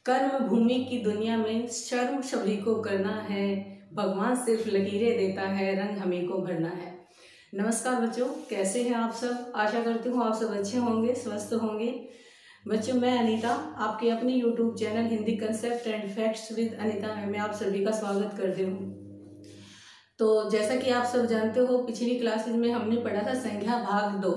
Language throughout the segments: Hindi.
कर्म भूमि की दुनिया में शर्म सभी को करना है, भगवान सिर्फ लकीरें देता है, रंग हमें को भरना है। नमस्कार बच्चों, कैसे हैं आप सब। आशा करती हूँ आप सब अच्छे होंगे, स्वस्थ होंगे। बच्चों, मैं अनीता आपके अपने YouTube channel Hindi concept and facts with Anita में मैं आप सभी का स्वागत करती हूँ। तो जैसा कि आप सब जानते हो, पिछली क्लासेज में हमने पढ़ा था संख्या भाग 2।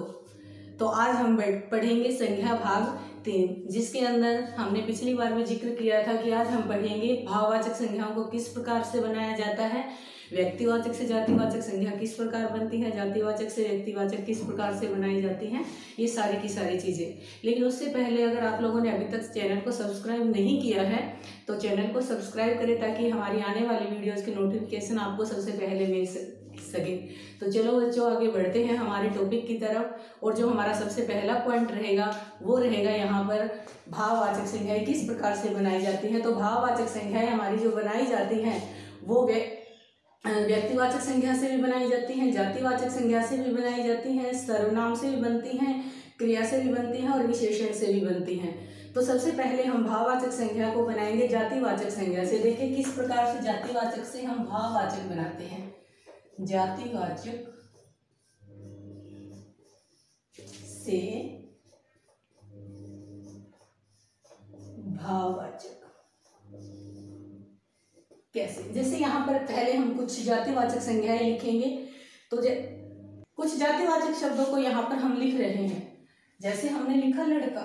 तो आज हम पढ़ेंगे संख्या भाग 3, जिसके अंदर हमने पिछली बार में जिक्र किया था कि आज हम पढ़ेंगे भाववाचक संख्याओं को किस प्रकार से बनाया जाता है, व्यक्तिवाचक से जातिवाचक संख्या किस प्रकार बनती है, जातिवाचक से व्यक्तिवाचक किस प्रकार से बनाई जाती हैं, ये सारी की सारी चीज़ें। लेकिन उससे पहले अगर आप लोगों ने अभी तक चैनल को सब्सक्राइब नहीं किया है तो चैनल को सब्सक्राइब करें, ताकि हमारी आने वाली वीडियोज़ की नोटिफिकेशन आपको सबसे पहले मिल सके। तो चलो बच्चों, आगे बढ़ते हैं हमारे टॉपिक की तरफ। और जो हमारा सबसे पहला पॉइंट रहेगा वो रहेगा यहाँ पर भाववाचक संख्याएं किस प्रकार से बनाई जाती हैं। तो भाववाचक संख्याएं हमारी जो बनाई जाती हैं वो व्यक्तिवाचक संख्या से भी बनाई जाती हैं, जातिवाचक संख्या से भी बनाई जाती हैं, सर्वनाम से भी बनती हैं, क्रिया से भी बनती हैं और विशेषण से भी बनती हैं। तो सबसे पहले हम भाववाचक संख्या को बनाएंगे जातिवाचक संख्या से। देखिए किस प्रकार से जातिवाचक से हम भाववाचक बनाते हैं। जातिवाचक से भाववाचक कैसे, जैसे यहाँ पर पहले हम कुछ जातिवाचक संख्याएं लिखेंगे। तो कुछ जातिवाचक शब्दों को यहाँ पर हम लिख रहे हैं। जैसे हमने लिखा लड़का,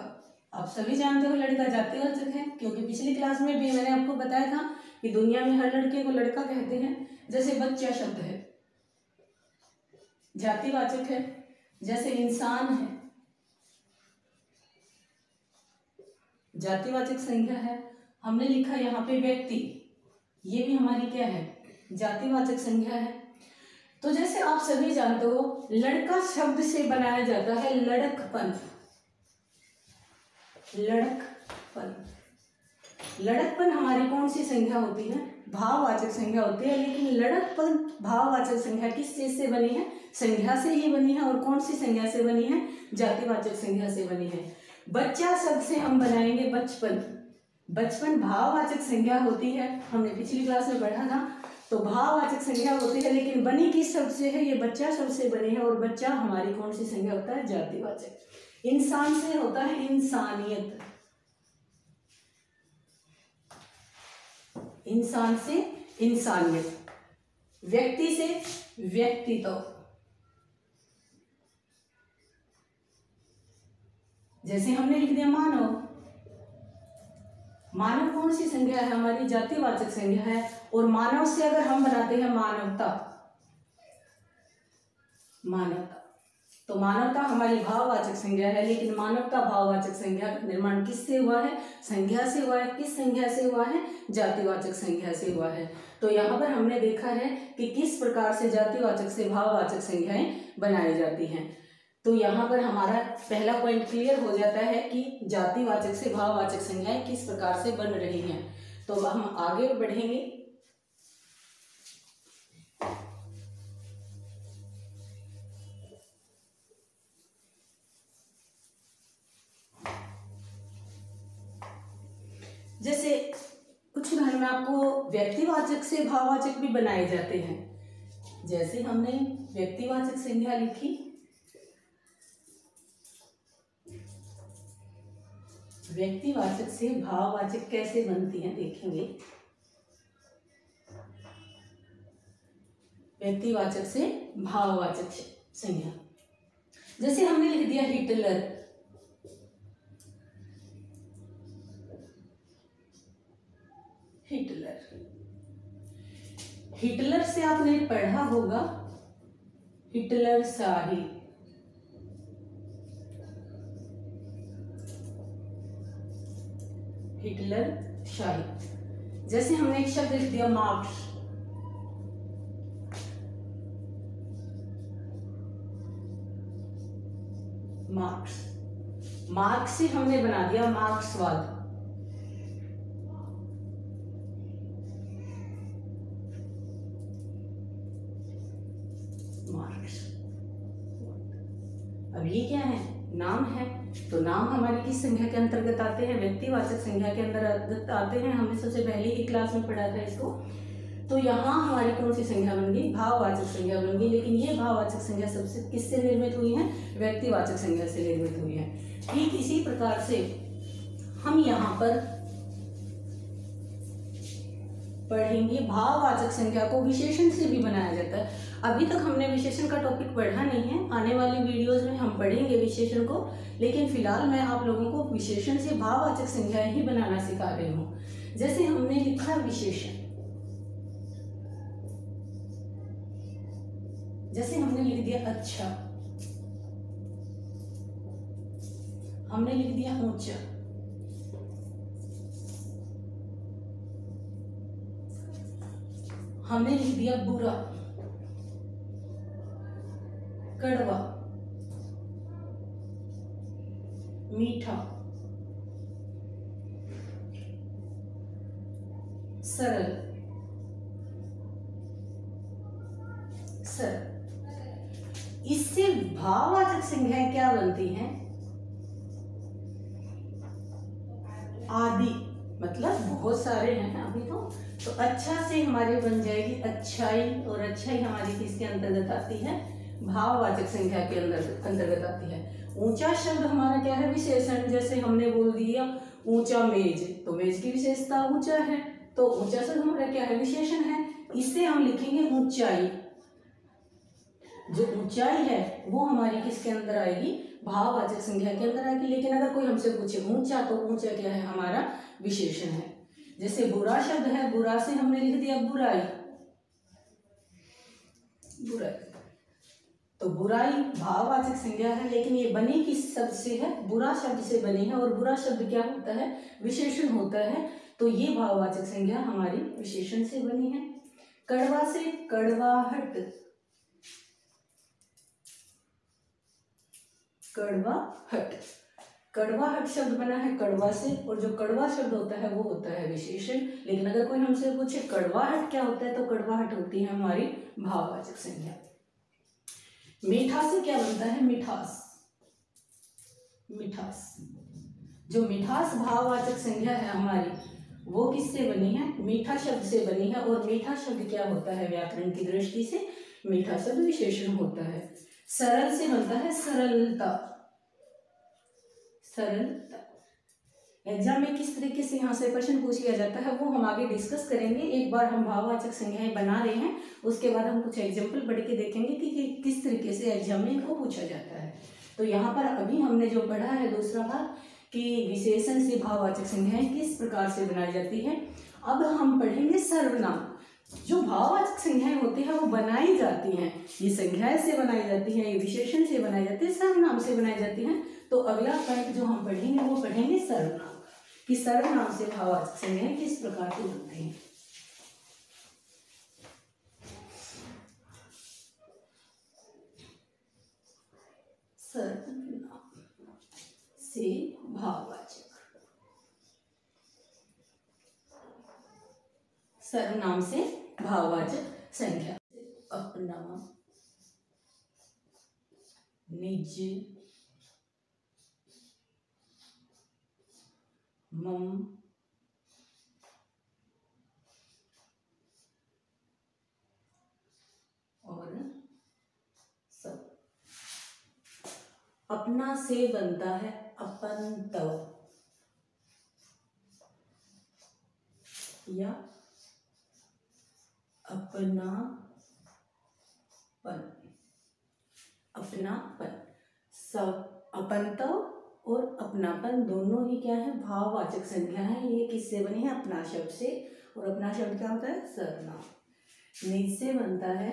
आप सभी जानते हो लड़का जातिवाचक है, क्योंकि पिछली क्लास में भी मैंने आपको बताया था कि दुनिया में हर लड़के को लड़का कहते हैं। जैसे बच्चा शब्द है जातिवाचक है, जैसे इंसान है जातिवाचक संख्या है। हमने लिखा यहाँ पे व्यक्ति, ये भी हमारी क्या है, जातिवाचक संख्या है। तो जैसे आप सभी जानते हो लड़का शब्द से बनाया जाता है लड़कपन। लड़कपन लड़कपन हमारी कौन सी संख्या होती है, भाववाचक संख्या होती है। लेकिन लड़कपन भाववाचक संख्या किस चीज से बनी है, संख्या से ही बनी है। और कौन सी संख्या से बनी है, जातिवाचक संख्या से बनी है। बच्चा शब्द से हम बनाएंगे बचपन। बचपन भाववाचक संख्या होती है, हमने पिछली क्लास में पढ़ा था। तो भाववाचक संख्या होती है, लेकिन बनी किस शब्द से है, ये बच्चा शब्द से बनी है। और बच्चा हमारी कौन सी संख्या होता है, जातिवाचक। इंसान से होता है इंसानियत, इंसान से इंसानियत। व्यक्ति से व्यक्तित्व, जैसे हमने लिख दिया मानव। मानव कौन सी संख्या है, हमारी जातिवाचक संख्या है। और मानव से अगर हम बनाते हैं मानवता, मानवता, तो मानवता हमारी भाववाचक संख्या है। लेकिन मानवता भाववाचक संख्या का निर्माण किससे हुआ है, संख्या से हुआ है। किस संख्या से हुआ है, जातिवाचक संख्या से हुआ है। तो यहाँ पर हमने देखा है कि किस प्रकार से जातिवाचक से भाववाचक संख्याएं बनाई जाती हैं। तो यहाँ पर हमारा पहला पॉइंट क्लियर हो जाता है कि जातिवाचक से भाववाचक संख्याएं किस प्रकार से बन रही हैं। तो हम आगे बढ़ेंगे। जैसे कुछ घर में आपको व्यक्तिवाचक से भाववाचक भी बनाए जाते हैं। जैसे हमने व्यक्तिवाचक संख्या लिखी, व्यक्तिवाचक से भाववाचक कैसे बनती हैं देखेंगे। व्यक्तिवाचक से भाववाचक संख्या, जैसे हमने लिख दिया हिटलर। हिटलर, हिटलर से आपने पढ़ा होगा हिटलर शाही। हिटलर शाही। जैसे हमने एक शब्द लिख दिया मार्क्स। मार्क्स, मार्क्स से हमने बना दिया मार्क्सवाद। मार्क्स, अब ये क्या है, नाम है। तो नाम हमारी किस संज्ञा के अंतर्गत आते हैं? व्यक्तिवाचक संज्ञा के अंतर्गत आते हैं। हमने सबसे पहले ही क्लास में पढ़ा था इसको। तो यहाँ हमारी कौन सी संज्ञा बन गई? भाववाचक संज्ञा बन गई। लेकिन ये भाववाचक संज्ञा सबसे किससे निर्मित हुई है? व्यक्तिवाचक संज्ञा से निर्मित हुई है। ठीक इसी प्रकार से हम यहाँ पर पढ़ेंगे भाववाचक संज्ञा को विशेषण से भी बनाया जाता है। अभी तक हमने विशेषण का टॉपिक पढ़ा नहीं है, आने वाली वीडियोस में हम पढ़ेंगे विशेषण को। लेकिन फिलहाल मैं आप लोगों को विशेषण से भाववाचक संज्ञाएं ही बनाना सिखा रही हूँ। जैसे हमने लिखा विशेषण, जैसे हमने लिख दिया अच्छा, हमने लिख दिया ऊंचा, हमने लिख दिया बुरा, कड़वा, मीठा, सरल, सरल। इससे भाववाचक संज्ञाएं क्या बनती हैं? आदि, मतलब बहुत सारे हैं अभी तो अच्छा से हमारी बन जाएगी अच्छाई, और अच्छाई हमारी किसके अंतर्गत आती है? भाववाचक संख्या के अंतर्गत आती है। ऊंचा शब्द हमारा क्या है? विशेषण। जैसे हमने बोल दिया ऊंचा मेज, तो मेज की विशेषता ऊंचा है, तो ऊंचा शब्द हमारा क्या है? विशेषण है। इससे हम लिखेंगे ऊंचाई। जो ऊंचाई है वो हमारी किसके अंदर आएगी? भाववाचक संज्ञा के अंदर आएगी। लेकिन अगर कोई हमसे पूछे ऊंचा, तो ऊंचा क्या है? हमारा विशेषण है। जैसे बुरा शब्द है, बुरा से हमने लिख दिया बुराई, बुराई। तो बुराई भाववाचक संज्ञा है, लेकिन ये बनी किस शब्द से है? बुरा शब्द से बनी है। और बुरा शब्द क्या होता है? विशेषण होता है। तो ये भाववाचक संज्ञा हमारी विशेषण से बनी है। कड़वा से कड़वाहट, कड़वाहट, कड़वाहट शब्द बना है कड़वा से, और जो कड़वा शब्द होता है वो होता है विशेषण। लेकिन अगर कोई हमसे पूछे कड़वाहट क्या होता है, तो कड़वाहट होती है हमारी भाववाचक संज्ञा। मीठा से क्या बनता है? मिठास, मिठास। जो मिठास भाववाचक संज्ञा है हमारी, वो किससे बनी है? मीठा शब्द से बनी है। और मीठा शब्द क्या होता है? व्याकरण की दृष्टि से मीठा शब्द विशेषण होता है। सरल से बनता है सरलता, सरलता। एग्जाम में किस तरीके से यहाँ से प्रश्न पूछ लिया जाता है वो हम आगे डिस्कस करेंगे। एक बार हम भाववाचक संज्ञाएं बना रहे हैं, उसके बाद हम कुछ एग्जाम्पल पढ़ के देखेंगे कि किस तरीके से एग्जाम में इनको पूछा जाता है। तो यहाँ पर अभी हमने जो पढ़ा है दूसरा भाग, कि विशेषण से भाववाचक संज्ञाएं किस प्रकार से बनाई जाती है। अब हम पढ़ेंगे सर्वनाम। जो भाववाचक संज्ञाएं होती है वो बनाई जाती हैं, ये संज्ञाएं से बनाई जाती हैं, ये विशेषण से बनाई जाती है, सर्वनाम से बनाई जाती हैं। तो अगला पॉइंट जो हम पढ़ेंगे वो पढ़ेंगे सर्वनाम, कि सर्वनाम से भाववाचक संज्ञाएं किस प्रकार की बनती हैं। सर्वनाम से भाववाचक, सर्वनाम से भाववाचक संज्ञा। अपना, निज, मम, और सब। अपना से बनता है अपनत्व, या अपनापन, अपनापन। सब अपनत्व और अपनापन दोनों ही क्या है? भाववाचक संज्ञा है। ये किससे बनी है? अपना शब्द से। और अपना शब्द क्या होता है? सर्वनाम। निज से बनता है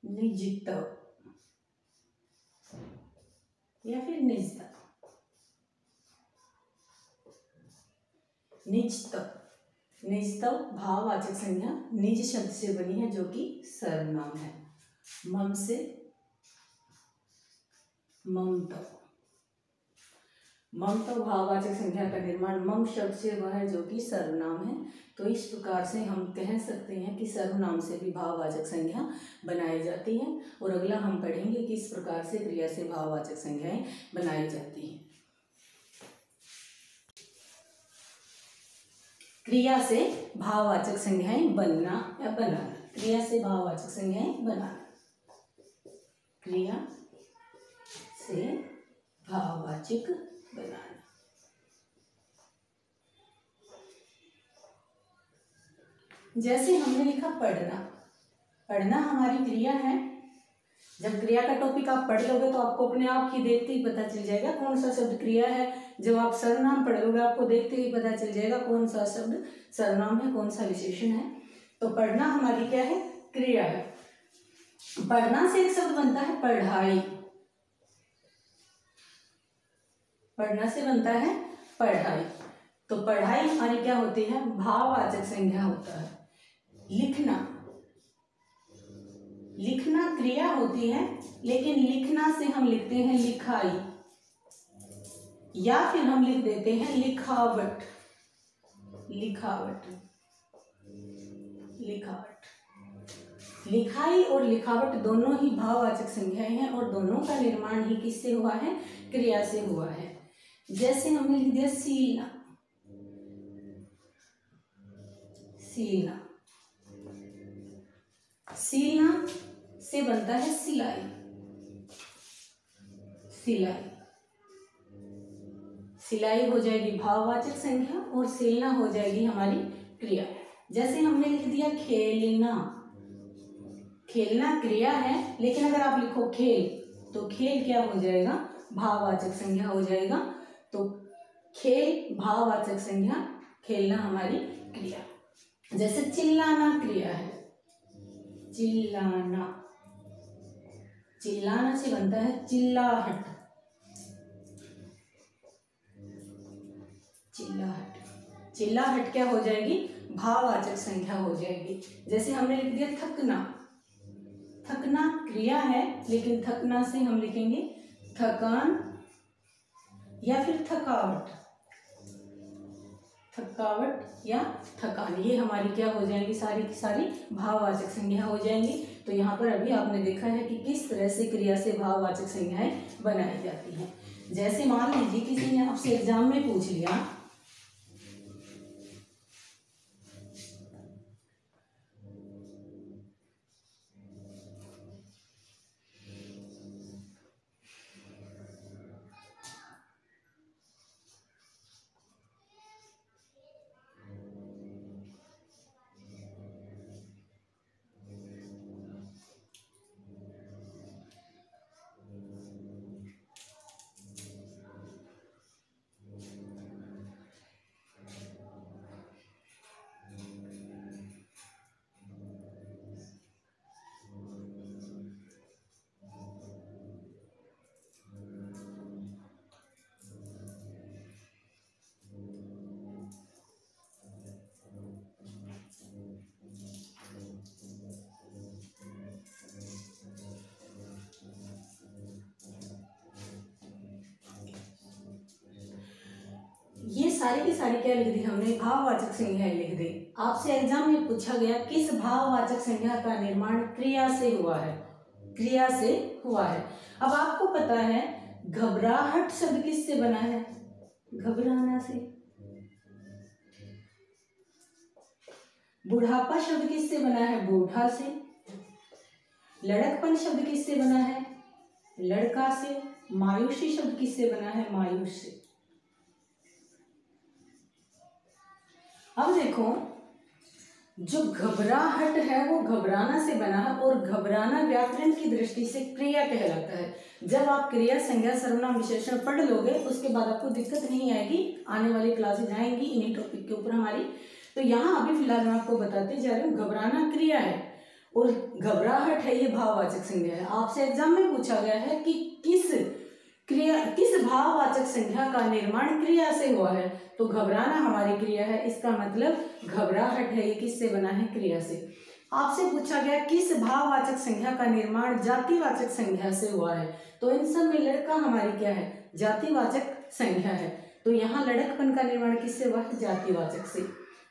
निजत्व, या फिर निजता, निजत्व। निजत्व भाववाचक संज्ञा निज शब्द से बनी है, जो कि सर्वनाम है। मम से ममत्व, मम तो भाववाचक संज्ञा का निर्माण मम शब्द से हुआ है, जो कि सर्वनाम है। तो इस प्रकार से हम कह सकते हैं कि सर्वनाम से भी भाववाचक संज्ञा बनाई जाती है। और अगला हम पढ़ेंगे कि किस प्रकार से क्रिया से भाववाचक संज्ञाएं बनाई जाती हैं। क्रिया से भाववाचक संज्ञाएं बनना या बनाना। क्रिया से भाववाचक संज्ञाएं बनाना। क्रिया से भाववाचक बनाना। जैसे हमने लिखा पढ़ना। पढ़ना हमारी क्रिया है। जब क्रिया का टॉपिक आप पढ़ लोगे तो आपको अपने आप ही देखते ही पता चल जाएगा कौन सा शब्द क्रिया है। जब आप सर्वनाम पढ़ लोगे आपको देखते ही पता चल जाएगा कौन सा शब्द सर्वनाम है, कौन सा विशेषण है। तो पढ़ना हमारी क्या है? क्रिया है। पढ़ना से एक शब्द बनता है पढ़ाई। पढ़ना से बनता है पढ़ाई। तो पढ़ाई हमारी क्या होती है? भाववाचक संज्ञा होता है। लिखना। लिखना क्रिया होती है, लेकिन लिखना से हम लिखते हैं लिखाई, या फिर हम लिख देते हैं लिखावट। लिखावट। लिखावट। लिखाई और लिखावट दोनों ही भाववाचक संज्ञाएं हैं और दोनों का निर्माण ही किससे हुआ है? क्रिया से हुआ है। जैसे हमने लिख दिया सीलना। सीलना। सीलना से बनता है सिलाई। सिलाई। सिलाई हो जाएगी भाववाचक संज्ञा और सीलना हो जाएगी हमारी क्रिया। जैसे हमने लिख दिया खेलना। खेलना क्रिया है, लेकिन अगर आप लिखो खेल तो खेल क्या हो जाएगा? भाववाचक संज्ञा हो जाएगा। तो खेल भाववाचक संज्ञा, खेलना हमारी क्रिया। जैसे चिल्लाना क्रिया है। चिल्लाना। चिल्लाना से बनता है चिल्लाहट। चिल्लाहट। चिल्लाहट क्या हो जाएगी? भाववाचक संज्ञा हो जाएगी। जैसे हमने लिख दिया थकना। थकना क्रिया है, लेकिन थकना से हम लिखेंगे थकान या फिर थकावट। थकावट या थकान, ये हमारी क्या हो जाएंगी? सारी की सारी भाववाचक संज्ञा हो जाएंगी। तो यहाँ पर अभी आपने देखा है कि किस तरह से क्रिया से भाववाचक संज्ञाएं बनाई जाती हैं। जैसे मान लीजिए किसी ने आपसे एग्जाम में पूछ लिया ये सारी की सारी क्या लिख दी हमने? भाववाचक संज्ञाएं लिख दी। आपसे एग्जाम में पूछा गया किस भाववाचक संज्ञा का निर्माण क्रिया से हुआ है? क्रिया से हुआ है। अब आपको पता है घबराहट शब्द किससे बना है? घबराना से। बुढ़ापा शब्द किससे बना है? बूढ़ा से। लड़कपन शब्द किससे बना है? लड़का से। मायूसी शब्द किससे बना है? मायूस से। अब देखो, जो घबराहट है वो घबराना से बना है और घबराना व्याकरण की दृष्टि से क्रिया कहलाता है। जब आप क्रिया, संज्ञा, सर्वनाम, विशेषण पढ़ लोगे उसके बाद आपको दिक्कत नहीं आएगी। आने वाली क्लासेज आएंगी इन्हीं टॉपिक के ऊपर हमारी। तो यहाँ अभी फिलहाल मैं आपको बताते जा रही हूँ, घबराना क्रिया है और घबराहट है ये भाववाचक संज्ञा है। आपसे एग्जाम में पूछा गया है कि किस भाववाचक संज्ञा का निर्माण क्रिया से हुआ है? तो घबराना हमारी क्रिया है, इसका मतलब घबराहट है ये किससे बना है? क्रिया से। आपसे पूछा गया किस भाववाचक संज्ञा का निर्माण जातिवाचक संज्ञा से हुआ है? तो इन सब में लड़का हमारी क्या है? जातिवाचक संज्ञा है। तो यहाँ लड़कपन का निर्माण किससे हुआ है? जातिवाचक से।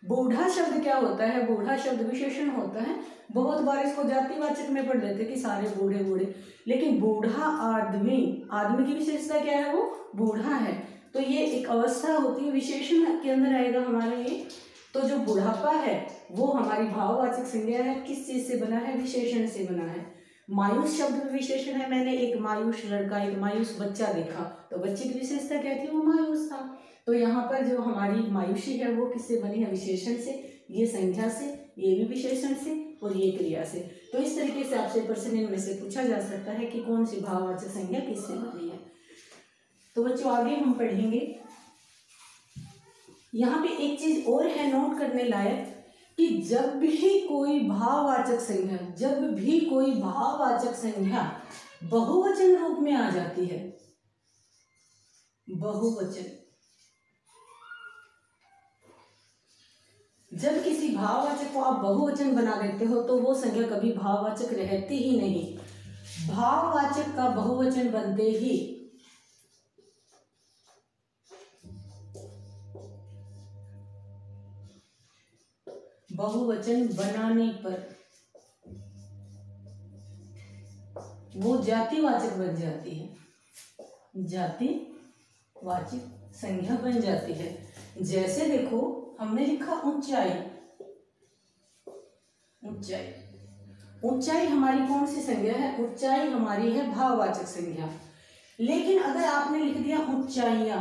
बूढ़ा शब्द क्या होता है? बूढ़ा शब्द विशेषण होता है। बहुत बार इसको जातिवाचक में पढ़ देते कि सारे बूढ़े बूढ़े, लेकिन बूढ़ा आदमी, आदमी की विशेषता क्या है? वो बूढ़ा है। तो ये एक अवस्था होती है, विशेषण के अंदर आएगा हमारा ये। तो जो बुढ़ापा है वो हमारी भाववाचक संज्ञा है। किस चीज से बना है? विशेषण से बना है। मायूस शब्द विशेषण है। मैंने एक मायूस लड़का, एक मायूस बच्चा देखा, तो बच्चे की विशेषता क्या थी? वो मायूस था। तो यहाँ पर जो हमारी मायूसी है वो किससे बनी है? विशेषण से। ये संज्ञा से, ये भी विशेषण से, और ये क्रिया से। तो इस तरीके से आपसे प्रश्न इनमें से पूछा जा सकता है कि कौन सी भाववाचक संज्ञा किससे बनी है। तो बच्चों आगे हम पढ़ेंगे। यहाँ पे एक चीज और है नोट करने लायक कि जब भी कोई भाववाचक संज्ञा, जब भी कोई भाववाचक संज्ञा बहुवचन रूप में आ जाती है, बहुवचन, जब किसी भाववाचक को आप बहुवचन बना देते हो तो वो संज्ञा कभी भाववाचक रहती ही नहीं। भाववाचक का बहुवचन बनते ही बहुवचन बनाने पर वो जातिवाचक बन जाती है, जातिवाचक संज्ञा बन जाती है। जैसे देखो हमने लिखा ऊंचाई, ऊंचाई, ऊंचाई हमारी कौन सी संज्ञा है? ऊंचाई हमारी है भाववाचक संज्ञा। लेकिन अगर आपने लिख दिया ऊंचाइयां,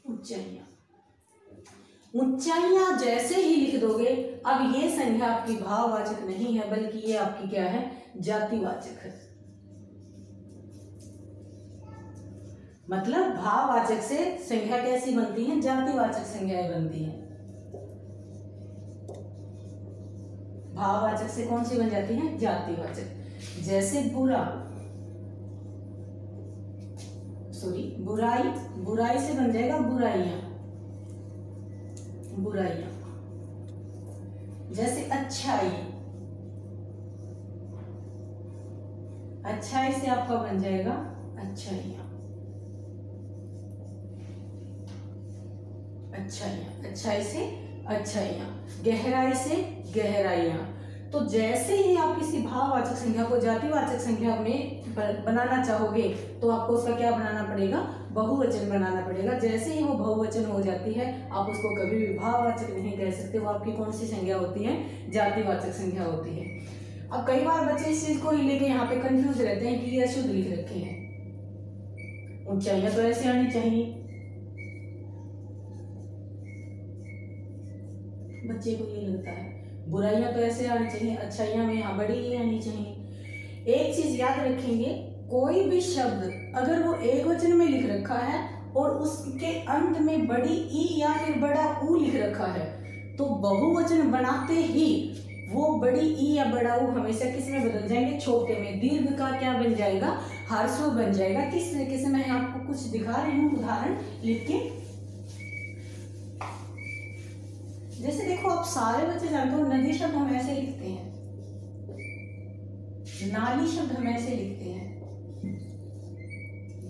ऊंचाइयां, ऊंचाइयां जैसे ही लिख दोगे, अब ये संज्ञा आपकी भाववाचक नहीं है बल्कि ये आपकी क्या है? जातिवाचक है। मतलब भाववाचक से संज्ञा कैसी बनती है? जातिवाचक संज्ञाएं बनती हैं। भाववाचक से कौन सी बन जाती है? जातिवाचक। जैसे बुरा, सॉरी बुराई, बुराई से बन जाएगा बुराइयां, बुराइयां। जैसे अच्छाई, अच्छाई से आपका बन जाएगा अच्छाइयां, अच्छाइयां, अच्छाई से अच्छाइयां। गहराई से गहराइयां। तो जैसे ही आप किसी भाववाचक संज्ञा को जातिवाचक संज्ञा में बनाना चाहोगे तो आपको उसका क्या बनाना पड़ेगा? बहुवचन बनाना पड़ेगा। जैसे ही वो बहुवचन हो जाती है आप उसको कभी भी भाववाचक नहीं कह सकते। वो आपकी कौन सी संज्ञा होती है? जातिवाचक संज्ञा होती है। अब कई बार बच्चे इस चीज को ही लेके यहाँ पे कंफ्यूज रहते हैं कि ये अशुद्ध लिख रखे हैं। ऊंचाइयां तो ऐसे आनी चाहिए, बच्चे को ये लगता है। बुराइयां तो ऐसे आनी चाहिए, अच्छाइयां में यहाँ बड़ी ई आनी चाहिए। एक चीज याद रखेंगे, कोई भी शब्द अगर वो एक वचन में लिख रखा है और उसके अंत में बड़ी ई या फिर बड़ा ऊ लिख रखा है तो बहुवचन बनाते ही वो बड़ी ई या बड़ा ऊ हमेशा किस में बदल जाएंगे? छोटे में। दीर्घ का क्या बन जाएगा? ह्रस्व बन जाएगा। किस तरीके से? मैं आपको कुछ दिखा रही हूँ उदाहरण लिख के। जैसे देखो आप सारे बच्चे जानते हो नदी शब्द हम ऐसे लिखते हैं, नाली शब्द हम ऐसे लिखते हैं,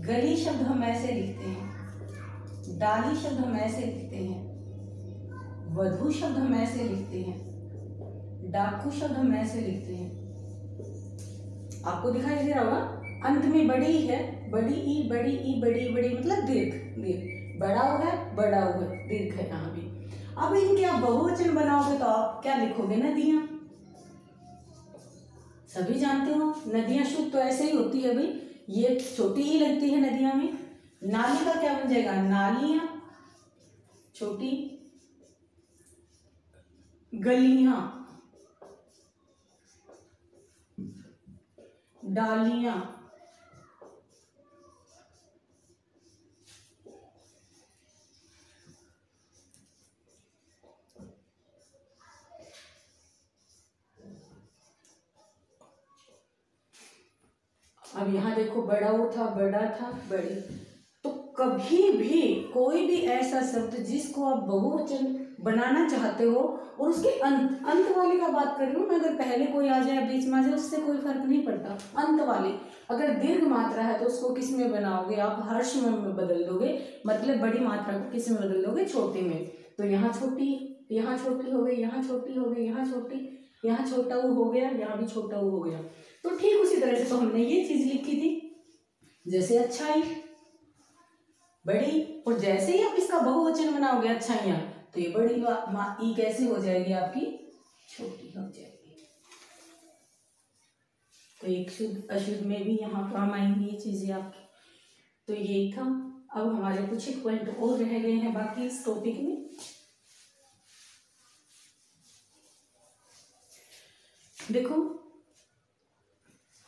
गली शब्द हम ऐसे लिखते हैं, डाली शब्द हम ऐसे लिखते हैं, वधू शब्द हम ऐसे लिखते हैं, डाकू शब्द हम ऐसे लिखते हैं। आपको दिखाई दे रहा होगा अंत में बड़ी है, बड़ी ई, बड़ी ई, बड़ी बड़ी मतलब दीर्घ, दीर्घ। बड़ा ऊ है, बड़ा ऊ है, दीर्घ है यहाँ भी। अब इनके आप बहुवचन बनाओगे तो आप क्या लिखोगे? नदियां। सभी जानते हो नदियां शुद्ध तो ऐसे ही होती है भाई, ये छोटी ही लगती है नदियां में। नाली का क्या बन जाएगा? नालियां, छोटी। गलियां, डालियां, अब यहाँ देखो बड़ा वो था, बड़ा था, बड़ी। तो कभी भी कोई भी ऐसा शब्द जिसको आप बहुवचन बनाना चाहते हो और उसके अंत वाले का बात कर रही हूँ मैं, अगर पहले कोई आ जाए बीच में आ जाए उससे कोई फर्क नहीं पड़ता। अंत वाले अगर दीर्घ मात्रा है तो उसको किस में बनाओगे आप, हर्ष में बदल दोगे, मतलब बड़ी मात्रा को किस में बदल दोगे, छोटी में। तो यहाँ छोटी, यहाँ छोटी हो गई, यहाँ छोटी हो गई, यहाँ छोटी, यहाँ छोटा ऊ हो गया, यहाँ भी छोटा ऊ हो गया। तो ठीक उसी तरह से तो हमने ये चीज लिखी थी, जैसे अच्छाई बड़ी, और जैसे ही आप इसका बहुवचन बनाओगे अच्छाइयाँ, तो ये बड़ी ई कैसी हो जाएगी आपकी, छोटी हो जाएगी। तो एक शुद्ध अशुद्ध में भी यहाँ काम आएंगी ये चीजें आपकी। तो यही था। अब हमारे कुछ एक पॉइंट और रह गए हैं बाकी इस टॉपिक में। देखो,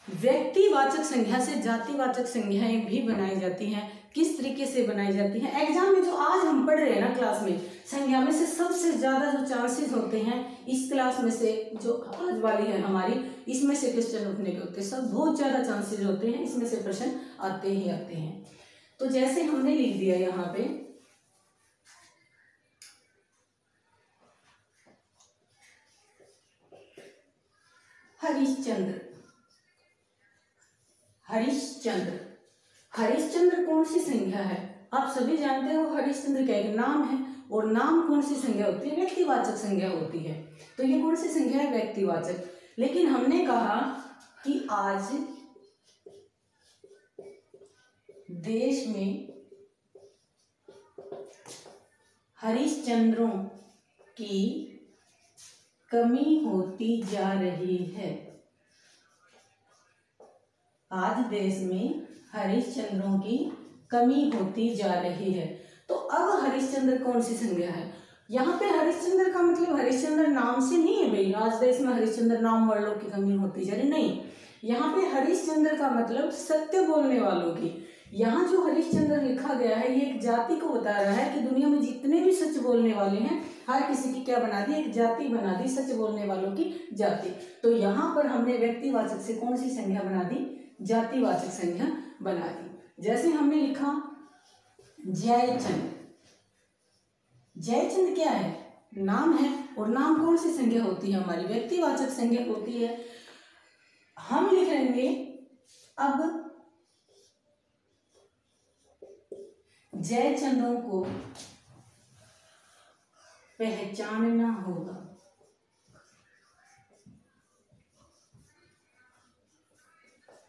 व्यक्तिवाचक संज्ञा से जातिवाचक संज्ञाएं भी बनाई जाती हैं। किस तरीके से बनाई जाती हैं? एग्जाम में जो आज हम पढ़ रहे हैं ना क्लास में, संज्ञा में से सबसे ज्यादा जो चांसेस होते हैं इस क्लास में से, जो आज वाली है हमारी, इसमें से क्वेश्चन उठने के होते हैं। सब बहुत ज्यादा चांसेस होते हैं, इसमें से प्रश्न आते ही आते हैं। तो जैसे हमने लिख दिया यहाँ पे, हरिश्चंद्र, हरिश्चंद्र, हरिश्चंद्र कौन सी संज्ञा है? आप सभी जानते हो हरिश्चंद्र क्या एक नाम है, और नाम कौन सी संज्ञा होती है? व्यक्तिवाचक संज्ञा होती है। तो ये कौन सी संज्ञा है? व्यक्तिवाचक। लेकिन हमने कहा कि आज देश में हरिश्चंद्रों की कमी होती जा रही है। आज देश में हरिश्चंद्रों की कमी होती जा रही है। तो अब हरिश्चंद्र कौन सी संज्ञा है? यहाँ पे हरिश्चंद्र का मतलब हरिश्चंद्र नाम से नहीं है भाई, आज देश में हरिश्चंद्र नाम वालों की कमी होती जा रही, नहीं। यहाँ पे हरिश्चंद्र का मतलब सत्य बोलने वालों की। यहाँ जो हरिश्चंद्र लिखा गया है ये एक जाति को बता रहा है कि दुनिया में जितने भी सच बोलने वाले हैं, हर किसी की क्या बना दी, एक जाति बना दी, सच बोलने वालों की जाति। तो यहाँ पर हमने व्यक्तिवाचक से कौन सी संज्ञा बना दी? जातिवाचक संज्ञा बना दी। जैसे हमने लिखा जयचंद। जयचंद क्या है? नाम है, और नाम कौन सी संज्ञा होती है? हमारी व्यक्तिवाचक संज्ञा होती है। हम लिख लेंगे अब जयचंदों को पहचानना होगा।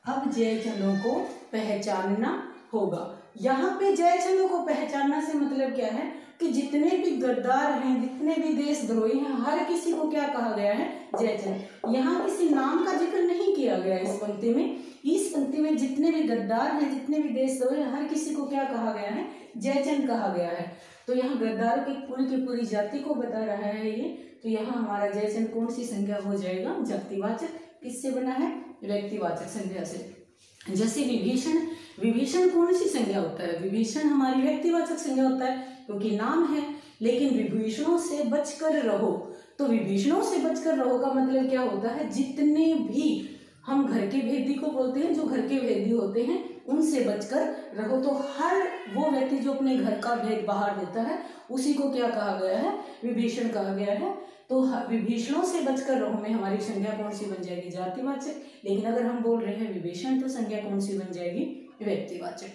अब जयचंदों को पहचानना होगा। यहाँ पे जयचंदों को पहचानना से मतलब क्या है कि जितने भी गद्दार हैं, जितने भी देशद्रोही हैं, हर किसी को क्या कहा गया है? जयचंद। यहाँ किसी नाम का जिक्र नहीं किया गया इस पंक्ति में। इस पंक्ति में जितने भी गद्दार हैं, जितने भी देशद्रोही हैं, हर किसी को क्या कहा गया है? जयचंद कहा गया है। तो यहाँ गद्दारों की पूरी जाति को बता रहा है ये। तो यहाँ हमारा जयचंद कौन सी संज्ञा हो जाएगा? जातिवाचक। किससे बना है? व्यक्तिवाचक संज्ञा से। जैसे विभीषण, विभीषण कौन सी संज्ञा होता है? विभीषण हमारी व्यक्तिवाचक संज्ञा होता है क्योंकि नाम है। लेकिन विभीषणों से बचकर रहो, तो विभीषणों से बचकर रहो का मतलब क्या होता है? जितने भी हम घर के भेदी को बोलते हैं, जो घर के भेदी होते हैं, उनसे बचकर रहो। तो हर वो व्यक्ति जो अपने घर का भेद बाहर देता है उसी को क्या कहा गया है? विभीषण कहा गया है। तो विभीषणों से बचकर रहो में हमारी संज्ञा कौन सी बन जाएगी? जातिवाचक। लेकिन अगर हम बोल रहे हैं विभीषण, तो संज्ञा कौन सी बन जाएगी? व्यक्तिवाचक।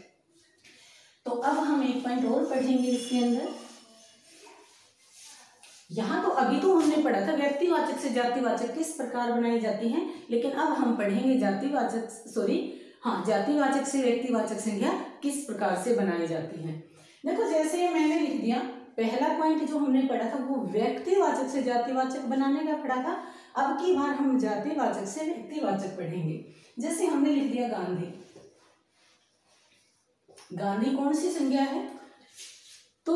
तो अब हम एक पॉइंट और पढ़ेंगे इसके अंदर। यहाँ तो अभी तो हमने पढ़ा था व्यक्तिवाचक से जातिवाचक किस प्रकार बनाई जाती है, लेकिन अब हम पढ़ेंगे जातिवाचक से व्यक्तिवाचक संज्ञा किस प्रकार से बनाई जाती है। देखो, जैसे मैंने लिख दिया, पहला पॉइंट जो हमने पढ़ा था वो व्यक्तिवाचक से जातिवाचक बनाने का पढ़ा था। अब की बार हम जातिवाचक से व्यक्तिवाचक पढ़ेंगे। जैसे हमने लिख दिया गांधी। गांधी कौन सी संज्ञा है? तो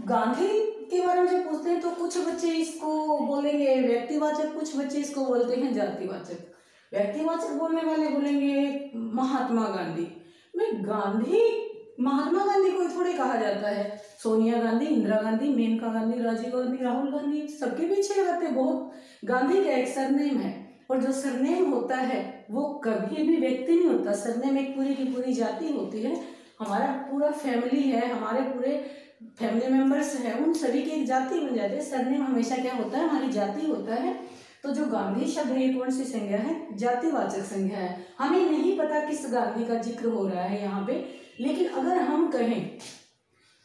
गांधी के बारे में जब पूछते हैं तो कुछ बच्चे इसको बोलेंगे व्यक्तिवाचक, कुछ बच्चे इसको बोलते हैं जातिवाचक। व्यक्तिवाचक बोलने वाले बोलेंगे महात्मा गांधी। में गांधी, महात्मा गांधी को थोड़े कहा जाता है। सोनिया गांधी, इंदिरा गांधी, मेनका गांधी, राजीव गांधी, राहुल गांधी, सबके पीछे लगाते बहुत। गांधी का एक सरनेम है, और जो सरनेम होता है वो कभी भी व्यक्ति नहीं होता। सरनेम एक पूरी की पूरी जाति होती है। हमारा पूरा फैमिली है, हमारे पूरे फैमिली मेंबर्स हैं, उन सभी की एक जाति बन जाती है। सरनेम हमेशा क्या होता है? हमारी जाति होता है। तो जो गांधी शब्द है ये कौन सी संज्ञा है? जातिवाचक संज्ञा है। हमें नहीं पता किस गांधी का जिक्र हो रहा है यहाँ पे, लेकिन अगर हम कहें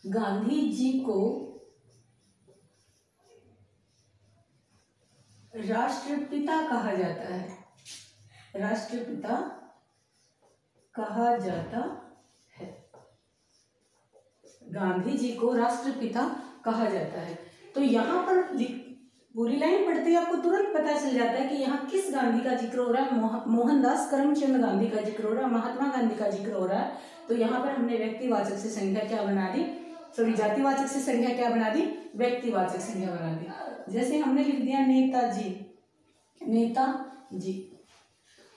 गांधी जी को राष्ट्रपिता कहा जाता है, राष्ट्रपिता कहा जाता है, गांधी जी को राष्ट्रपिता कहा जाता है, तो यहाँ पर पूरी लाइन पढ़ते ही आपको तुरंत पता चल जाता है कि यहाँ किस गांधी का जिक्र हो रहा है। मोहनदास करमचंद गांधी का जिक्र हो रहा है, महात्मा गांधी का जिक्र हो रहा है। तो यहाँ पर हमने व्यक्तिवाचक से संज्ञा क्या बना दी, सॉरी जातिवाचक से संज्ञा क्या बना दी, व्यक्तिवाचक संज्ञा बना दी। जैसे हमने लिख दिया नेताजी, नेताजी।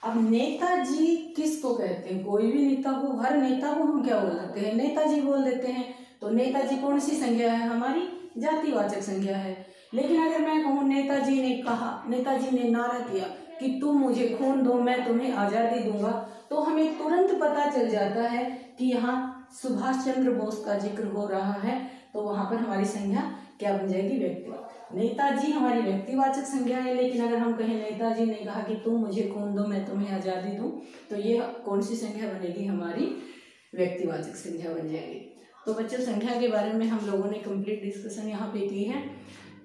अब नेताजी किसको कहते हैं? कोई भी नेता हो, हर नेता को हम क्या बोल देते हैं? नेताजी बोल देते हैं। तो नेताजी कौन सी संज्ञा है? हमारी जातिवाचक संज्ञा है। लेकिन अगर मैं कहूँ नेताजी ने कहा, नेताजी ने नारा किया कि तुम मुझे खून दो मैं तुम्हें आज़ादी दूंगा, तो हमें तुरंत पता चल जाता है कि यहाँ सुभाष चंद्र बोस का जिक्र हो रहा है। तो वहाँ पर हमारी संज्ञा क्या बन जाएगी? व्यक्तिवाचक। नेताजी हमारी व्यक्तिवाचक संज्ञा है, लेकिन अगर हम कहें नेताजी ने कहा कि तुम मुझे खून दो मैं तुम्हें आज़ादी दूं, तो ये कौन सी संज्ञा बनेगी? हमारी व्यक्तिवाचक संज्ञा बन जाएगी। तो बच्चों, संख्या के बारे में हम लोगों ने कंप्लीट डिस्कशन यहाँ पे की है।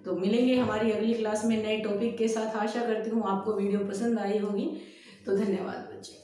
तो मिलेंगे हमारी अगली क्लास में नए टॉपिक के साथ। आशा करती हूँ आपको वीडियो पसंद आई होगी। तो धन्यवाद बच्चों।